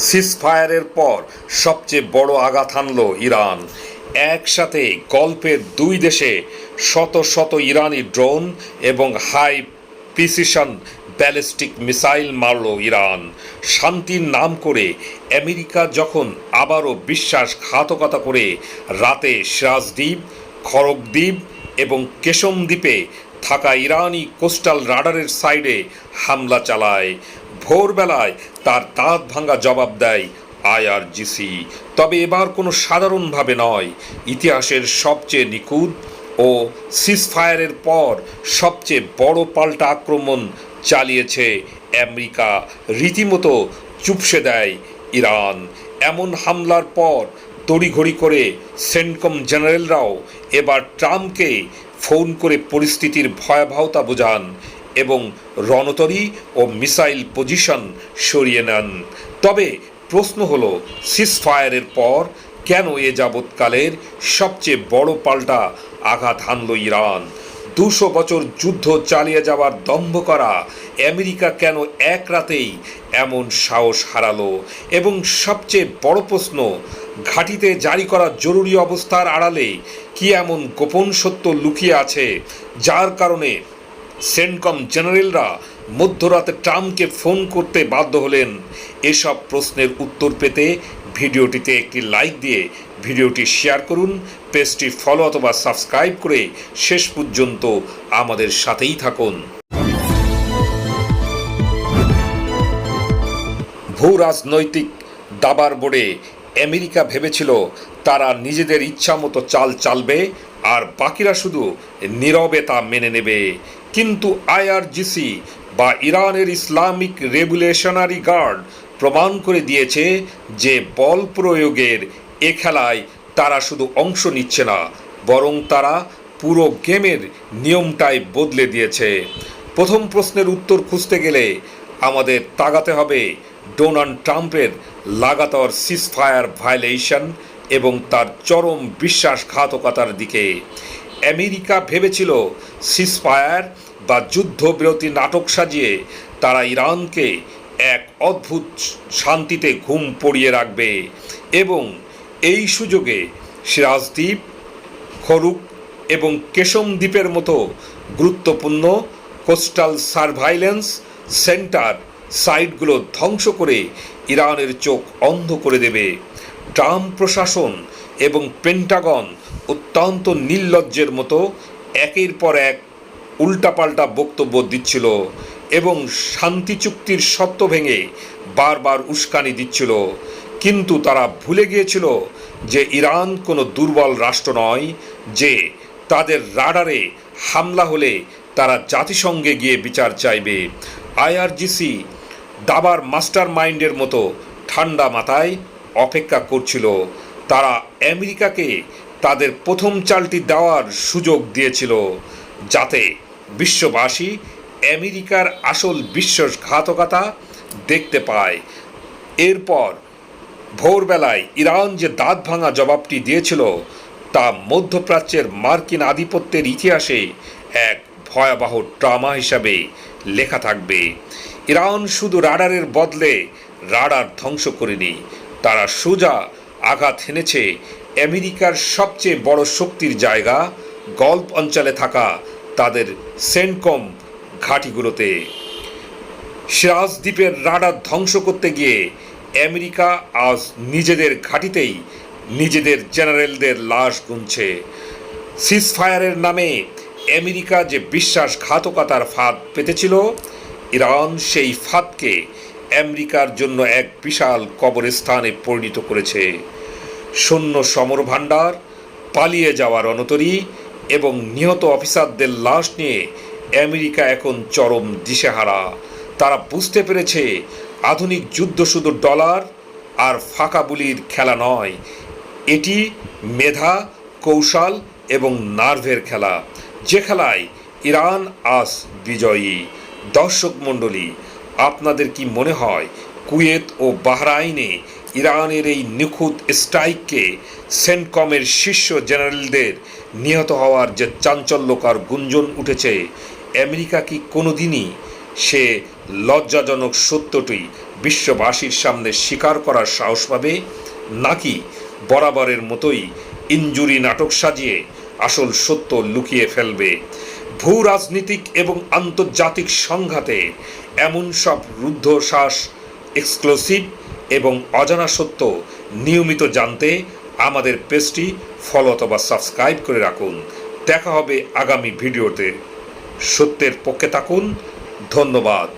সিজফায়ারের পর সবচেয়ে বড় আঘাত হানল ইরান। একসাথে গল্ফের দুই দেশে শত শত ইরানি ড্রোন এবং হাই প্রিসিশন ব্যালিস্টিক মিসাইল মারল ইরান। শান্তির নাম করে আমেরিকা যখন আবারও বিশ্বাসঘাতকতা করে রাতে সিরাজ দ্বীপ, খরগ দ্বীপ এবং কেশম দ্বীপে থাকা ইরানি কোস্টাল রাডারের সাইডে হামলা চালায়, ভোরবেলায় তার দাঁত ভাঙা জবাব দেয় আইআরজিসি। তবে এবার কোনো সাধারণভাবে নয়, ইতিহাসের সবচেয়ে নিখুঁত ও সিজফায়ারের পর সবচেয়ে বড় পাল্টা আক্রমণ চালিয়েছে আমেরিকা। রীতিমতো চুপসে দেয় ইরান। এমন হামলার পর তড়িঘড়ি করে সেন্টকম জেনারেলরাও এবার ট্রাম্পকে ফোন করে পরিস্থিতির ভয়াবহতা বোঝান এবং রণতরী ও মিসাইল পজিশন সরিয়ে নেন। তবে প্রশ্ন হলো, সিজফায়ারের পর কেন এ যাবৎকালের সবচেয়ে বড় পাল্টা আঘাত হানল ইরান? 200 বছর যুদ্ধ চালিয়ে যাওয়ার দম্ভ করা আমেরিকা কেন এক রাতেই এমন সাহস হারালো? এবং সবচেয়ে বড় প্রশ্ন, ঘাঁটিতে জারি করা জরুরি অবস্থার আড়ালে কি এমন গোপন সত্য লুকিয়ে আছে যার কারণে সেন্টকম জেনারেলরা মধ্যরাতে ট্রাম্পকে ফোন করতে বাধ্য হলেন? এসব প্রশ্নের উত্তর পেতে ভিডিওটিতে একটি লাইক দিয়ে ভিডিওটি শেয়ার করুন, পেজটি ফলো অথবা সাবস্ক্রাইব করে শেষ পর্যন্ত আমাদের সাথেই থাকুন। ভূ রাজনৈতিক দাবার বোর্ডে আমেরিকা ভেবেছিল তারা নিজেদের ইচ্ছামতো চাল চালবে আর বাকিরা শুধু নীরবে তা মেনে নেবে। কিন্তু আইআরজিসি বা ইরানের ইসলামিক রেভলিউশনারি গার্ড প্রমাণ করে দিয়েছে যে বল প্রয়োগের এ খেলায় তারা শুধু অংশ নিচ্ছে না, বরং তারা পুরো গেমের নিয়মটাই বদলে দিয়েছে। প্রথম প্রশ্নের উত্তর খুঁজতে গেলে আমাদের তাকাতে হবে ডোনাল্ড ট্রাম্পের লাগাতার সিজফায়ার ভায়োলেশন এবং তার চরম বিশ্বাসঘাতকতার দিকে। আমেরিকা ভেবেছিল সিজফায়ার বা যুদ্ধবিরতি নাটক সাজিয়ে তারা ইরানকে এক অদ্ভুত শান্তিতে ঘুম পড়িয়ে রাখবে এবং এই সুযোগে সিরাজ দ্বীপ, খরুক এবং কেশম দ্বীপের মতো গুরুত্বপূর্ণ কোস্টাল সার্ভাইলেন্স সেন্টার সাইটগুলো ধ্বংস করে ইরানের চোখ অন্ধ করে দেবে। ট্রাম্প প্রশাসন এবং পেন্টাগন অত্যন্ত নির্লজ্জের মতো একের পর এক উল্টাপাল্টা বক্তব্য দিচ্ছিল এবং শান্তি চুক্তির শর্ত ভেঙে বারবার উস্কানি দিচ্ছিল। কিন্তু তারা ভুলে গিয়েছিল যে ইরান কোনো দুর্বল রাষ্ট্র নয়, যে তাদের রাডারে হামলা হলে তারা জাতিসংঘে গিয়ে বিচার চাইবে। আইআরজিসি দাবার মাস্টার মাইন্ডের মতো ঠান্ডা মাথায় অপেক্ষা করছিল। তারা আমেরিকাকে তাদের প্রথম চালটি দেওয়ার সুযোগ দিয়েছিল যাতে বিশ্ববাসী আমেরিকার আসল বিশ্বাসঘাতকতা দেখতে পায়। এরপর ভোরবেলায় ইরান যে দাঁত ভাঙা জবাবটি দিয়েছিল তা মধ্যপ্রাচ্যের মার্কিন আধিপত্যের ইতিহাসে এক ভয়াবহ ট্রমা হিসাবে লেখা থাকবে। ইরান শুধু রাডারের বদলে রাডার ধ্বংস করেনি, তারা সোজা আঘাত হেনেছে আমেরিকার সবচেয়ে বড় শক্তির জায়গা গলফ অঞ্চলে থাকা তাদের সেন্টকম ঘাঁটিগুলোতে। সিরাজ দ্বীপের রাডার ধ্বংস করতে গিয়ে আমেরিকা আজ নিজেদের ঘাঁটিতেই নিজেদের জেনারেলদের লাশ গুনছে। সিজফায়ারের নামে আমেরিকা যে বিশ্বাসঘাতকতার ফাঁদ পেতেছিল, ইরান সেই ফাঁদকে আমেরিকার জন্য এক বিশাল কবরস্থানে পরিণত করেছে। শূন্য সমরভাণ্ডার, পালিয়ে যাওয়া রণতরী এবং নিহত অফিসারদের লাশ নিয়ে আমেরিকা এখন চরম দিশেহারা। তারা বুঝতে পেরেছে আধুনিক যুদ্ধ শুধু ডলার আর ফাঁকা গুলির খেলা নয়, এটি মেধা, কৌশল এবং নার্ভের খেলা, যে খেলায় ইরান আজ বিজয়ী। দর্শক মণ্ডলী, আপনাদের কি মনে হয় কুয়েত ও বাহরাইনে ইরানের এই নিখুঁত স্ট্রাইককে সেন্টকমের শীর্ষ জেনারেলদের নিহত হওয়ার যে চাঞ্চল্যকর গুঞ্জন উঠেছে, আমেরিকা কি কোনোদিনই সে লজ্জাজনক সত্যটি বিশ্ববাসীর সামনে স্বীকার করার সাহস পাবে, নাকি বরাবরের মতোই ইনজুরি নাটক সাজিয়ে আসল সত্য লুকিয়ে ফেলবে? ভূ রাজনীতিক এবং আন্তর্জাতিক সংঘাতে এমন সব রুদ্ধশ্বাস, এক্সক্লুসিভ এবং অজানা সত্য নিয়মিত জানতে আমাদের পেজটি ফলো অথবা সাবস্ক্রাইব করে রাখুন। দেখা হবে আগামী ভিডিওতে। সত্যের পক্ষে থাকুন। ধন্যবাদ।